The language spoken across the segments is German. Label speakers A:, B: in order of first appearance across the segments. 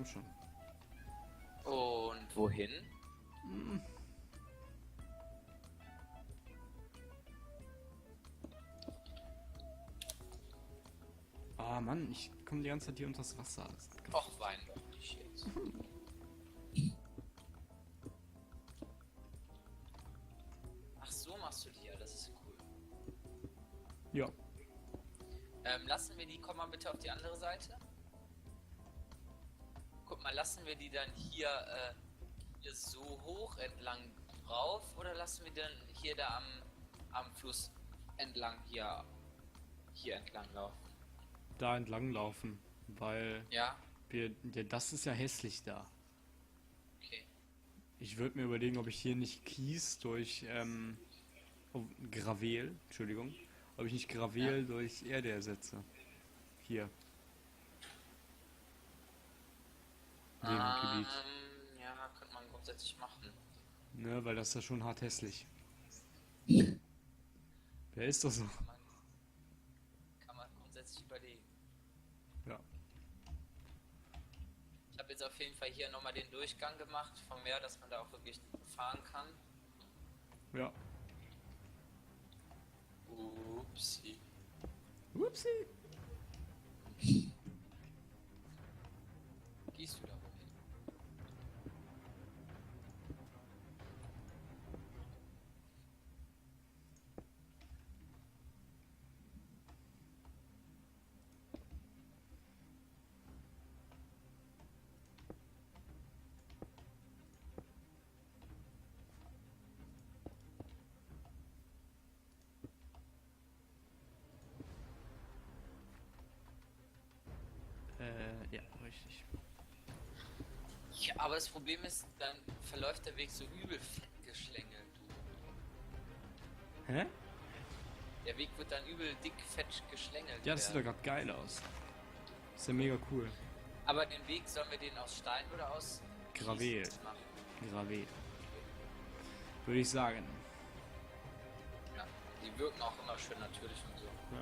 A: komm schon.
B: Und wohin?
A: Ah Mann, ich komme die ganze Zeit hier unter das Wasser.
B: Och, wein doch nicht jetzt. Ach, so machst du die ja, das ist cool.
A: Ja.
B: Lassen wir die, komm mal bitte auf die andere Seite. Guck mal, lassen wir die dann hier, hier so hoch entlang rauf oder lassen wir dann hier da am Fluss entlang hier entlang laufen?
A: Da entlang laufen, weil
B: Ja?
A: das ist ja hässlich da.
B: Okay.
A: Ich würde mir überlegen, ob ich hier nicht Kies durch Gravel, Entschuldigung, ob ich nicht Gravel durch Erde ersetze. Hier. Dem Gebiet.
B: Ja, könnte man grundsätzlich machen.
A: Ne, weil das ist ja schon hart hässlich. Wer ist das so?
B: Kann man grundsätzlich überlegen.
A: Ja.
B: Ich habe jetzt auf jeden Fall hier nochmal den Durchgang gemacht vom Meer, dass man da auch wirklich fahren kann.
A: Ja.
B: Upsi.
A: Upsi.
B: Gehst du da wohin?
A: Ja, richtig.
B: Ja, aber das Problem ist, dann verläuft der Weg so übel fett geschlängelt.
A: Hä?
B: Der Weg wird dann übel dick fett geschlängelt.
A: Ja, das sieht doch gerade geil aus. Ist ja mega cool.
B: Aber den Weg, sollen wir den aus Stein oder aus
A: Gravel.
B: Kies machen?
A: Gravel. Würde ich sagen.
B: Ja, die wirken auch immer schön natürlich und so.
A: Ja.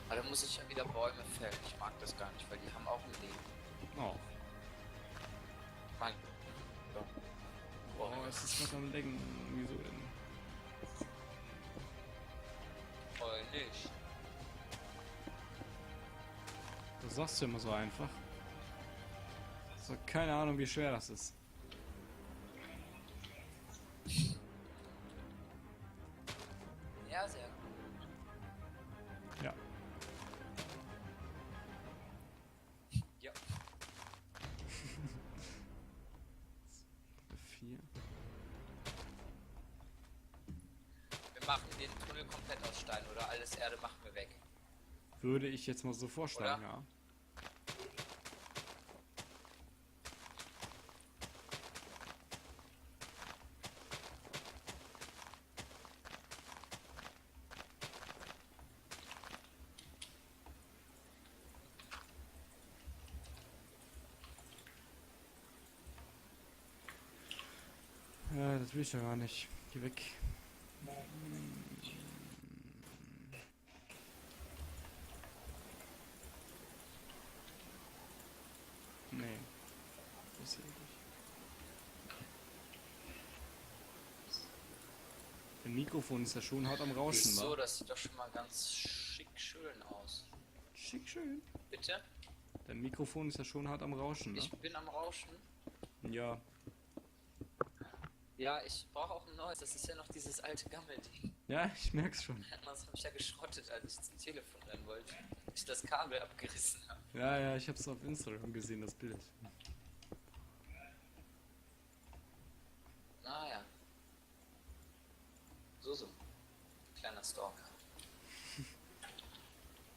B: Aber da muss ich ja wieder Bäume fällen. Ich mag das gar nicht, weil die haben auch ein Leben.
A: Oh.
B: Mein
A: Oh, es ist was am Lecken. Wieso denn?
B: voll nicht.
A: Das sagst du immer so einfach. Ich hab keine Ahnung, wie schwer das ist.
B: Ja, sehr gut.
A: Ja.
B: Ja.
A: 4.
B: Wir machen den Tunnel komplett aus Stein oder alles Erde machen wir weg.
A: Würde ich jetzt mal so vorschlagen,
B: Oder?
A: ja. Ja, das will ich ja gar nicht. Geh weg. Nee. Das sehe ich nicht. Der Mikrofon ist ja schon hart am Rauschen,
B: So,
A: wa?
B: das sieht doch schon mal ganz schick schön aus.
A: Schick schön.
B: Bitte?
A: Dein Mikrofon ist ja schon hart am Rauschen, ne?
B: Ich bin am Rauschen.
A: Ja.
B: Ja, ich brauche auch ein neues. Das ist ja noch dieses alte Gammelding.
A: Ja, ich merk's schon.
B: Das habe ich ja geschrottet, als ich zum Telefon rennen wollte. Ich das Kabel abgerissen habe.
A: Ja, ja, ich hab's auf Instagram gesehen, das Bild.
B: Naja. So. Kleiner Stalker.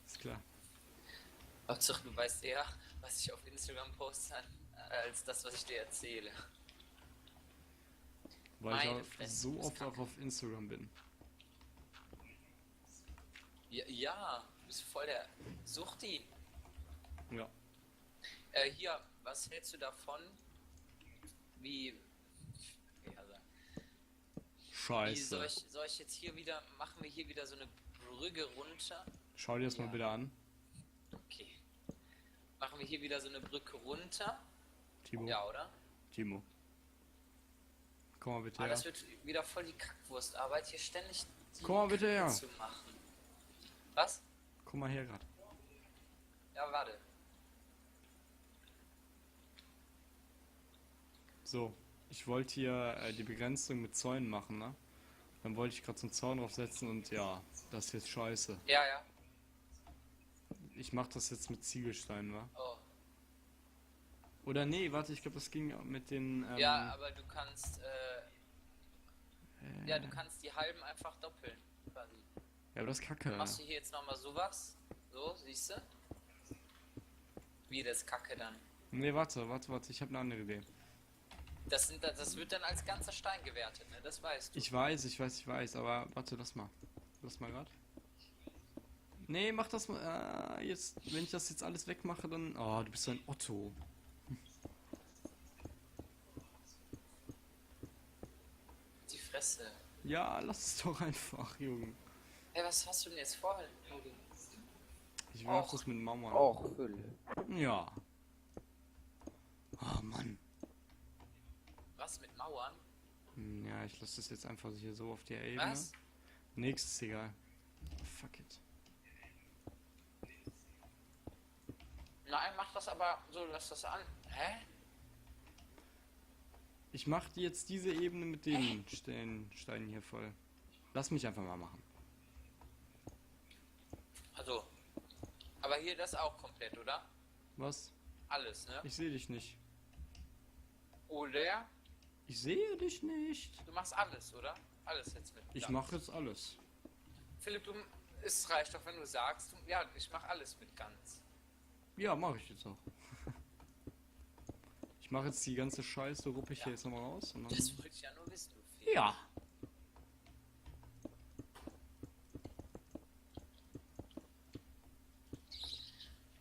A: Ist klar.
B: Hauptsache, du weißt eher, was ich auf Instagram poste, als das, was ich dir erzähle.
A: Weil
B: Meine
A: ich
B: Fresse,
A: so
B: du bist
A: oft auch
B: kacke.
A: auf Instagram bin.
B: Ja, du bist voll der Suchti.
A: Ja.
B: Hier, was hältst du davon? Wie
A: Scheiße.
B: soll ich jetzt hier wieder, machen wir hier wieder so eine Brücke runter?
A: Schau dir das mal
B: Ja.
A: bitte an.
B: Okay. Machen wir hier wieder so eine Brücke runter.
A: Timo.
B: Ja, oder?
A: Timo. Komm mal bitte
B: Ah,
A: her.
B: das wird wieder voll die Kackwurstarbeit, hier ständig die
A: Komm mal bitte
B: Kacke
A: her.
B: zu machen. Was?
A: Komm mal her grad.
B: Ja, warte.
A: So, ich wollte hier die Begrenzung mit Zäunen machen, ne? Dann wollte ich gerade so einen Zaun draufsetzen und ja, das ist jetzt scheiße.
B: Ja, ja.
A: Ich mach das jetzt mit Ziegelsteinen, wa?
B: Oh.
A: Oder nee, warte, ich glaube, das ging mit den.
B: Ja, aber du kannst, ja, du kannst die halben einfach doppeln. Quasi.
A: Ja, aber das ist Kacke.
B: Machst du hier jetzt nochmal sowas? So, siehst du? Wie das Kacke dann.
A: Nee, warte, ich habe eine andere Idee.
B: Das wird dann als ganzer Stein gewertet, ne? Das weißt du.
A: Ich weiß, aber warte, lass mal. Lass mal grad. Nee, mach das mal. Jetzt, wenn ich das jetzt alles wegmache, dann. Oh, du bist so ein Otto.
B: Die Fresse.
A: Ja, lass es doch einfach, Junge.
B: Hey, was hast du denn jetzt vor?
A: Ich mach
B: Och.
A: das mit Mama.
B: Och, Fülle.
A: Ja. Oh Mann.
B: Was mit Mauern?
A: Ja, ich lasse das jetzt einfach hier so auf der Ebene.
B: Was?
A: Nix ist egal. Fuck it.
B: Nein, mach das aber so, lass das an. Hä?
A: Ich mach jetzt diese Ebene mit den Steinen hier voll. Lass mich einfach mal machen.
B: Also. Aber hier das auch komplett, oder?
A: Was?
B: Alles, ne?
A: Ich sehe dich nicht.
B: Oder?
A: Ich sehe dich nicht.
B: Du machst alles, oder? Alles jetzt mit.
A: Ich
B: Ganz.
A: mache jetzt alles.
B: Philipp, es reicht doch, wenn du sagst, ja, ich mach alles mit ganz.
A: Ja, mache ich jetzt auch. Ich mache jetzt die ganze Scheiße, ruppe ich hier jetzt nochmal raus. Und dann...
B: Das wollte ich ja nur wissen, du Fee.
A: Ja.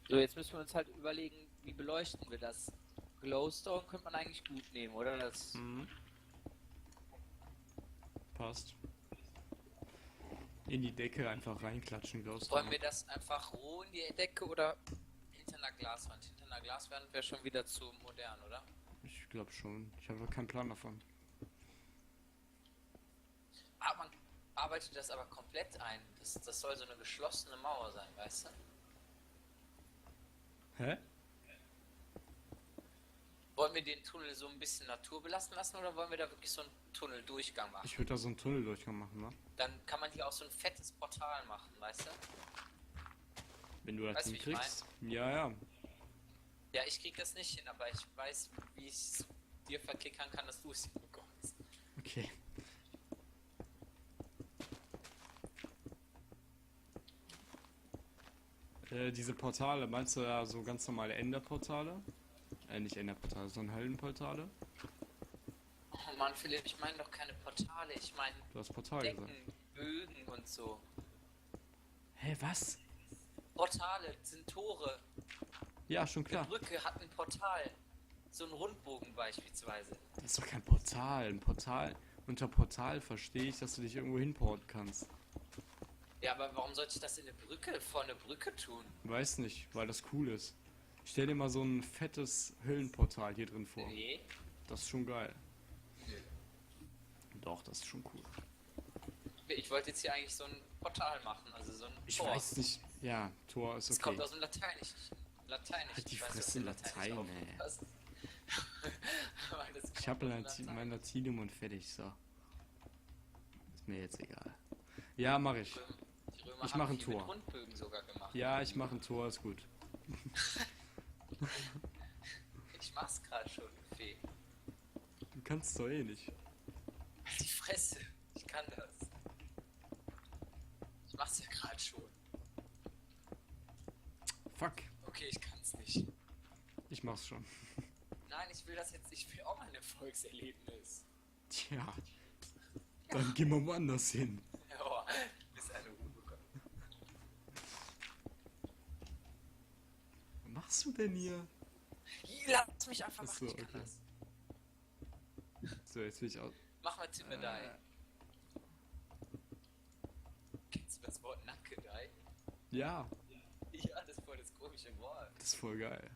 B: So, jetzt müssen wir uns halt überlegen, wie beleuchten wir das? Glowstone könnte man eigentlich gut nehmen, oder? Das
A: Mhm. Passt. In die Decke einfach reinklatschen, glaubst du?
B: wollen wir das einfach roh in die Decke oder hinter einer Glaswand? Hinter einer Glaswand wäre schon wieder zu modern, oder?
A: Ich glaube schon. Ich habe keinen Plan davon.
B: Ah, man arbeitet das aber komplett ein. Das soll so eine geschlossene Mauer sein, weißt du?
A: Hä?
B: Wollen wir den Tunnel so ein bisschen naturbelassen lassen oder wollen wir da wirklich so einen Tunneldurchgang machen?
A: Ich würde da so einen Tunneldurchgang machen, ne?
B: Dann kann man hier auch so ein fettes Portal machen, weißt du?
A: Wenn du das
B: Weißt du, wie ich
A: hinkriegst. Ja, ja.
B: Ja, ich krieg das nicht hin, aber ich weiß, wie ich es dir verklickern kann, dass du es hinbekommst.
A: Okay. Diese Portale, meinst du ja so ganz normale Enderportale? Nicht Enderportale, sondern Höllenportale?
B: Oh Mann, Philipp, ich meine doch keine Portale, ich meine
A: Du hast Portal
B: Decken,
A: gesagt.
B: Bögen und so.
A: Hä, was?
B: Portale sind Tore.
A: Ja, schon
B: Eine
A: klar.
B: Brücke hat ein Portal. So ein Rundbogen beispielsweise.
A: Das ist doch kein Portal. Ein Portal. Unter Portal verstehe ich, dass du dich irgendwo hinporten kannst.
B: Ja, aber warum sollte ich das in eine Brücke, vor eine Brücke tun?
A: Weiß nicht, weil das cool ist. Stell dir mal so ein fettes Höllenportal hier drin vor.
B: Nee.
A: Das ist schon geil.
B: Nö.
A: Doch, das ist schon cool.
B: Ich wollte jetzt hier eigentlich so ein Portal machen, also so ein
A: Ich
B: Tor.
A: weiß nicht. Ja, Tor ist
B: Das
A: okay.
B: kommt aus dem Lateinischen.
A: Halt die
B: Ich weiß, dass
A: Fresse,
B: du Lateinisch
A: Latein, ey.
B: aufgepasst. Weil das
A: Ich
B: kommt
A: habe
B: aus dem
A: mein Latinum und fertig, so. Ist mir jetzt egal. Ja, mach ich.
B: Die Römer
A: Ich
B: haben
A: mach ein
B: viel
A: Tor.
B: mit Rundbögen sogar gemacht.
A: Ja, ich mache ein Tor, ist gut.
B: Ich mach's gerade schon, Fee.
A: Du kannst doch eh nicht.
B: Halt die Fresse. Ich kann das. Ich mach's ja gerade schon.
A: Fuck,
B: Okay, ich kann's nicht.
A: ich mach's schon.
B: Nein, ich will das jetzt. Ich will auch mal ein Erfolgserlebnis.
A: Tja, dann gehen wir woanders hin.
B: Ja, ist eine Hurenbock.
A: Was machst du denn hier?
B: Lass mich einfach
A: Ach so,
B: machen, ich kann
A: okay.
B: das.
A: So, jetzt will ich auch.
B: Mach mal Timidai. Kennst du das Wort Nackedei?
A: Ja,
B: Ja, das ist voll das komische Wort.
A: das ist voll geil.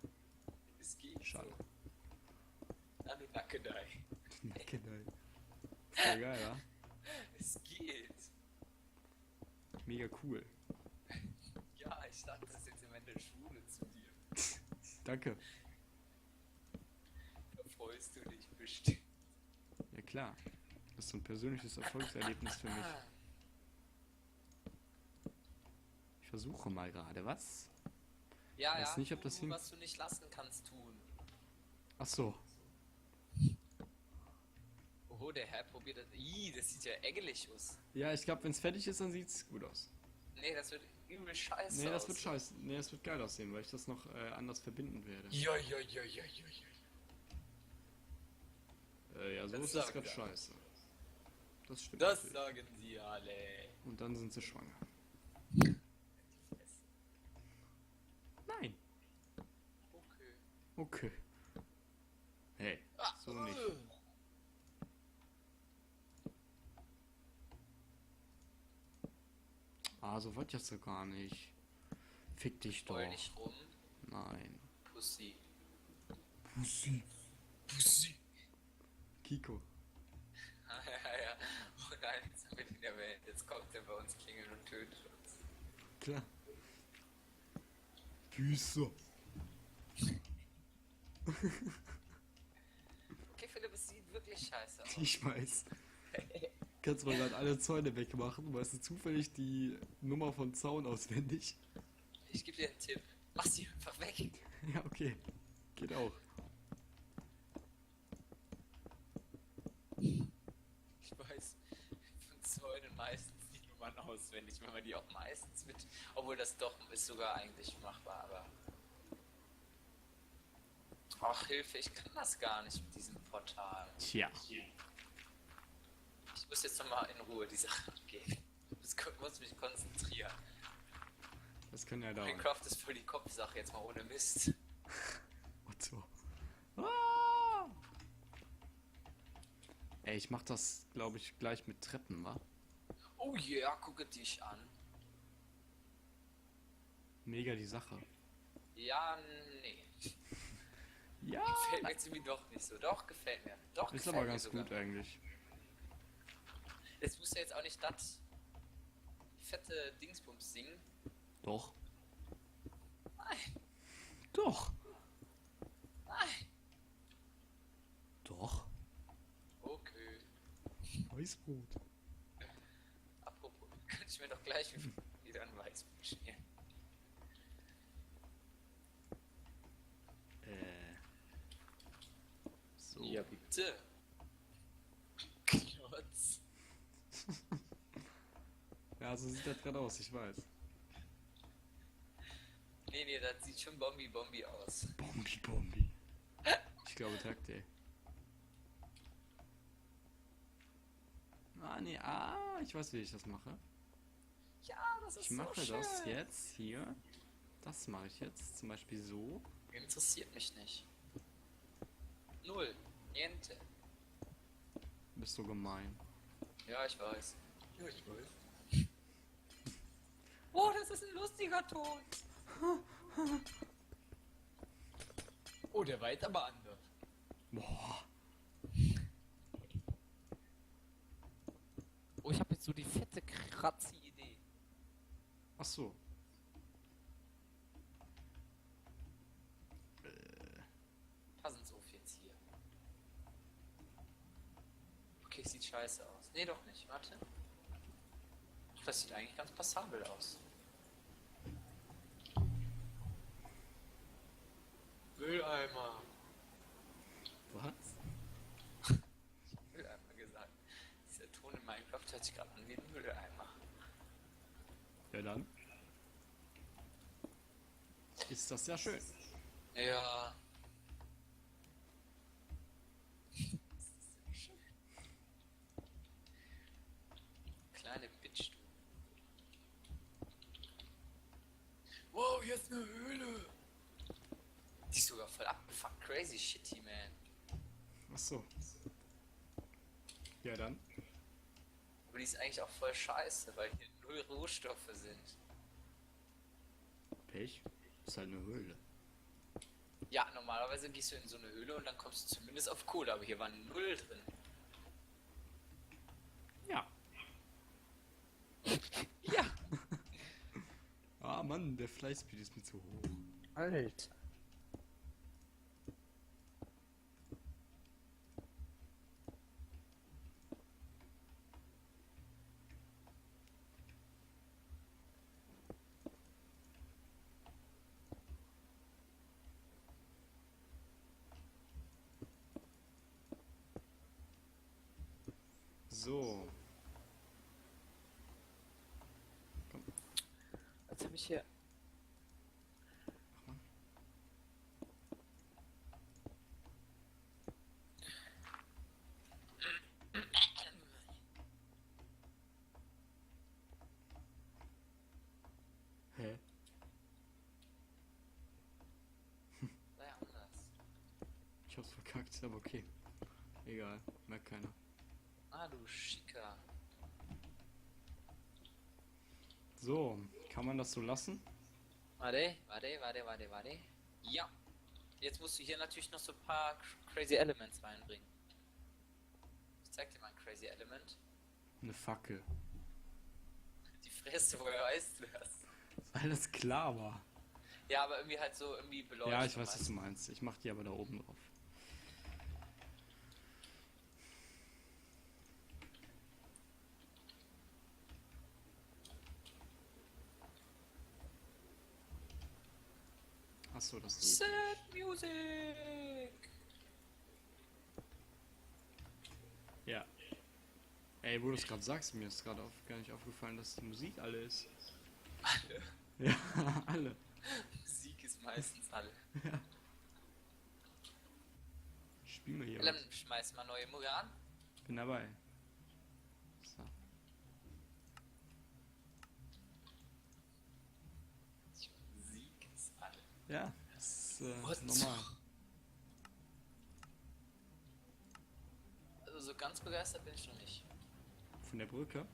B: Es geht
A: Schade.
B: so. Anunnaki.
A: Nackenei. Voll geil, ja?
B: Es geht.
A: Mega cool.
B: Ja, ich dachte, das ist jetzt in der Schule zu dir.
A: Danke.
B: Da freust du dich bestimmt.
A: Ja klar. Das ist so ein persönliches Erfolgserlebnis für mich. Ich versuche mal gerade, was?
B: Ja,
A: Weiß
B: ja,
A: nicht, ob das
B: tu,
A: hin-
B: was du nicht lassen kannst tun.
A: Ach so.
B: Oh, der Herr probiert das. Ih, das sieht ja eckelig aus.
A: Ja, ich glaube, wenn es fertig ist, dann sieht es gut aus.
B: Nee, das wird übel scheiße
A: Nee, das wird
B: aussehen.
A: scheiße. Nee, das wird geil aussehen, weil ich das noch anders verbinden werde.
B: Ja.
A: Ja, so
B: Das
A: ist das
B: sagt
A: gerade
B: er.
A: scheiße. Das stimmt
B: Das
A: natürlich.
B: sagen sie alle.
A: Und dann sind sie schwanger. Nein.
B: Okay.
A: Okay. Hey, so nicht. Ah, so wollte ich das doch gar nicht. Fick dich doch.
B: Heul nicht rum,
A: Nein.
B: Pussy.
A: Pussy.
B: Pussy.
A: Kiko.
B: Ja. Oh nein, jetzt sind wir in der Welt. Jetzt kommt er bei uns klingeln und tötet uns.
A: Klar. Füße.
B: Okay, Philipp, es sieht wirklich scheiße aus.
A: Ich weiß. Kannst mal gerade alle Zäune wegmachen. Weißt du zufällig die Nummer von Zaun auswendig?
B: Ich gebe dir einen Tipp. Mach sie einfach weg.
A: Ja, okay. Geht auch.
B: Ich weiß von Zäunen meistens die Nummern auswendig, wenn man die auch meistens mit. Obwohl das doch ist sogar eigentlich machbar, aber. Ach, Hilfe, ich kann das gar nicht mit diesem Portal.
A: Tja.
B: Ich muss jetzt nochmal in Ruhe die Sache angehen. Ich muss mich konzentrieren.
A: Das kann ja dauern.
B: Minecraft ist voll die Kopfsache, jetzt mal ohne Mist.
A: Otto. Ah! Ey, ich mach das, glaube ich, gleich mit Treppen, wa?
B: Oh yeah, gucke dich an.
A: Mega die Sache.
B: Ja, nee.
A: Ja!
B: Gefällt mir jetzt irgendwie doch nicht so. Doch, gefällt mir. Doch,
A: Ist
B: gefällt
A: aber
B: mir
A: ganz
B: sogar.
A: gut eigentlich.
B: Es muss ja jetzt auch nicht das fette Dingsbums singen.
A: Doch.
B: Nein,
A: Doch.
B: nein.
A: Doch.
B: Okay.
A: Weißbrot.
B: Apropos, kann ich mir doch gleich wieder ein Weißbrot schmieren.
A: So.
B: Ja, bitte. Klotz.
A: Ja, so sieht das gerade aus, ich weiß.
B: Nee, das sieht schon Bombi aus.
A: Bombi, Bombi. Ich glaube, Takt, ey. Ah, nee, ich weiß, wie ich das mache.
B: Ja, das ist
A: Ich
B: so
A: mache
B: schön.
A: das jetzt hier. Das mache ich jetzt zum Beispiel so.
B: Interessiert mich nicht. Null. Niente.
A: Du bist so gemein.
B: Ja, ich weiß. Ja, ich weiß. Oh, das ist ein lustiger Ton. Oh, der war jetzt aber anders.
A: Boah.
B: Oh, ich habe jetzt so die fette, kratzige Idee.
A: Ach so.
B: Passensof jetzt hier. Okay, sieht scheiße aus. Nee, doch nicht. Warte. Das sieht eigentlich ganz passabel aus. Mülleimer.
A: Was?
B: Mülleimer gesagt. Dieser Ton in Minecraft hört sich gerade an wie ein Mülleimer.
A: Ja dann. Ist das ja schön.
B: Ja. Kleine Bitch, du. Wow, hier ist eine Höhle. Die ist sogar voll abgefuckt. Crazy shitty, man.
A: Ach so. Ja dann.
B: Aber die ist eigentlich auch voll scheiße, weil hier null Rohstoffe sind.
A: Pech. Ist halt eine Höhle.
B: Ja, normalerweise gehst du in so eine Höhle und dann kommst du zumindest auf Kohle, aber hier war null drin.
A: Ja.
B: Ja.
A: Ah Mann, der Fleißspeed ist mir zu hoch.
B: Alt.
A: So. Komm.
B: Jetzt habe ich hier.
A: Mach mal. Hä?
B: Sei anders.
A: Ich hab's verkackt, aber okay. Egal, merkt keiner.
B: Ah, du Schicker.
A: So, kann man das so lassen?
B: Warte. Ja. Jetzt musst du hier natürlich noch so ein paar Crazy Elements reinbringen. Ich zeig dir mal ein Crazy Element.
A: Eine Fackel.
B: Die Fresse, woher weißt du das?
A: Weil das klar war.
B: Ja, aber irgendwie halt so irgendwie beleuchtet.
A: Ja, ich weiß, was du meinst. Ich mach die aber da oben drauf. Achso, das ist.
B: Sad Music!
A: Ja. Ey, wo du es gerade sagst, mir ist gerade gar nicht aufgefallen, dass die Musik alle ist.
B: Alle.
A: Ja, alle.
B: Musik ist meistens alle.
A: Spielen wir hier
B: Dann
A: was.
B: schmeiß mal neue Mucke an.
A: Bin dabei. So.
B: Musik ist alle.
A: Ja, das ist
B: What?
A: normal.
B: Also so ganz begeistert bin ich noch nicht.
A: Von der Brücke?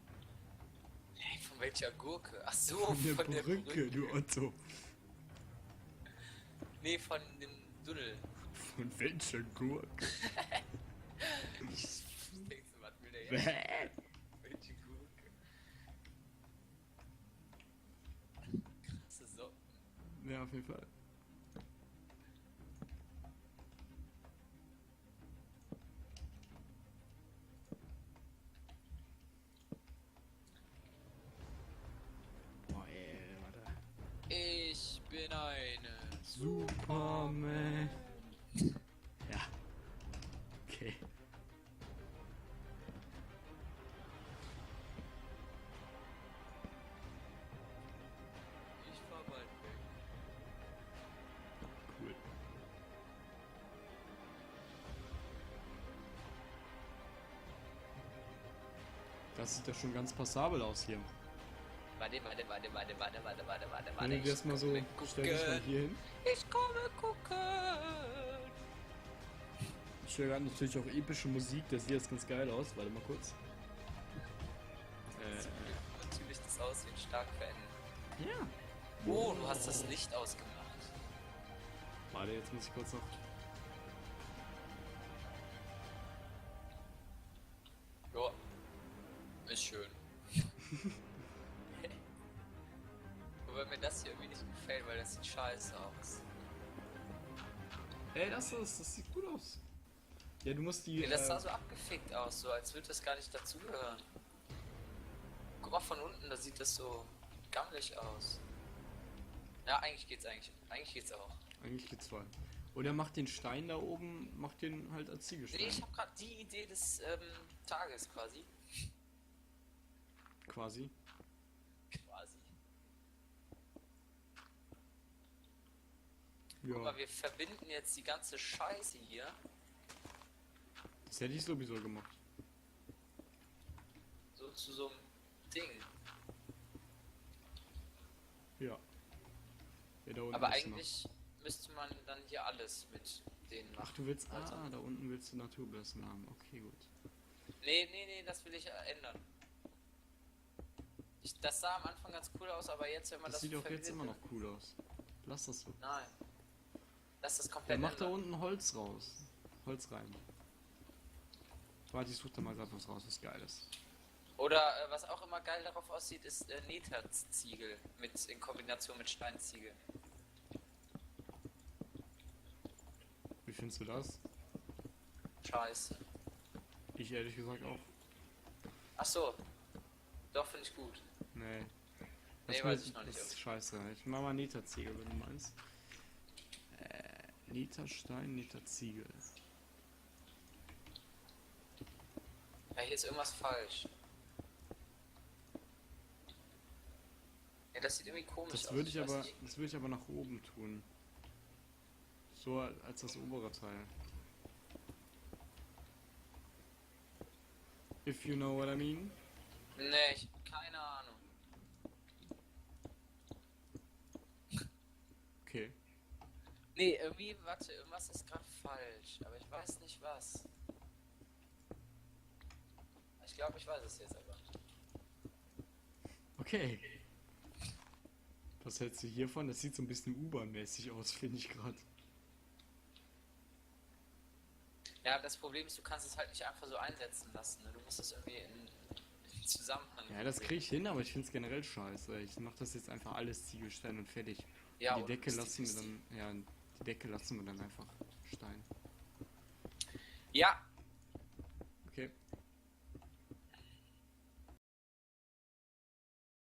B: Hey, von welcher Gurke? Ach so,
A: Von der
B: von der
A: Brücke, du Otto.
B: Nee, von dem Duddel.
A: Von welcher Gurke?
B: Ich denkst du, was will der jetzt?
A: Bäh.
B: Welche Gurke? Krasse Socken.
A: Ja, auf jeden Fall. Boah, ey, warte.
B: Ich bin eine
A: Superman. Ja. Okay.
B: Ich fahr bald weg.
A: Cool. Das sieht ja schon ganz passabel aus hier.
B: Warte.
A: Wenn du dir das mal so, stell dich mal hier hin.
B: Ich komme gucken.
A: Ich höre gerade natürlich auch epische Musik, das sieht jetzt ganz geil aus. Warte mal kurz.
B: Natürlich das Aussehen stark verändern.
A: Ja.
B: Oh, du hast das Licht ausgemacht.
A: Warte, jetzt muss ich kurz noch.
B: Ja, ist schön. Wobei mir das hier irgendwie nicht gefällt, weil das sieht scheiße aus.
A: Ey, das sieht gut aus. Ja, du musst die.
B: Nee, das sah so abgefickt aus, so als würde das gar nicht dazugehören. Guck mal von unten, da sieht das so gammelig aus. Ja, eigentlich geht's auch.
A: Eigentlich geht's voll. Oder macht den Stein da oben, macht den halt als Ziegelstein.
B: Nee, ich habe gerade die Idee des Tages quasi.
A: Quasi.
B: Quasi.
A: Ja.
B: Guck mal, wir verbinden jetzt die ganze Scheiße hier.
A: Das hätte ich sowieso gemacht.
B: So zu so einem Ding.
A: Ja. Ja, da unten
B: Aber
A: ist noch.
B: eigentlich müsste man dann hier alles mit denen machen.
A: Ach, du willst.
B: Alter.
A: Ah, da unten willst du Naturbläsen haben. Okay, gut.
B: Nee, das will ich ändern. Das sah am Anfang ganz cool aus, aber jetzt, wenn man
A: Das
B: das
A: sieht auch jetzt
B: verbindet-
A: immer noch cool aus. Lass das so.
B: Nein. Lass das
A: Der
B: komplett
A: macht da
B: ändern.
A: unten Holz raus. Holz rein. Warte, ich suche da mal gerade was raus, was geil ist.
B: Oder was auch immer geil darauf aussieht, ist Netherziegel in Kombination mit Steinziegel.
A: Wie findest du das?
B: Scheiße.
A: Ich ehrlich gesagt auch.
B: Ach so. Doch, finde ich gut.
A: Nee.
B: Nee, weiß ich noch nicht.
A: Das ist scheiße. Ich mach mal Netherziegel, wenn du meinst. Netherstein, Netherziegel.
B: Ja, hier ist irgendwas falsch. Ja, das sieht irgendwie komisch aus.
A: Das würde
B: weiß nicht.
A: das würde ich aber nach oben tun. So als das obere Teil. If you know what I mean.
B: Nee, ich hab keine Ahnung.
A: Okay.
B: Nee, irgendwie, warte, irgendwas ist gerade falsch, aber ich weiß nicht was. Ich glaube, ich weiß es jetzt aber.
A: Okay. Was hältst du hiervon? Das sieht so ein bisschen U-Bahn-mäßig aus, finde ich gerade.
B: Ja, das Problem ist, du kannst es halt nicht einfach so einsetzen lassen. Ne? Du musst es irgendwie in Zusammenhang
A: Ja, das
B: bringen.
A: kriege ich hin, aber ich finde es generell scheiße. Ich mache das jetzt einfach alles Ziegelstein und fertig.
B: Ja,
A: Die
B: und
A: Decke
B: Misty,
A: lassen wir
B: Misty.
A: dann, ja, die Decke lassen wir dann einfach Stein.
B: Ja,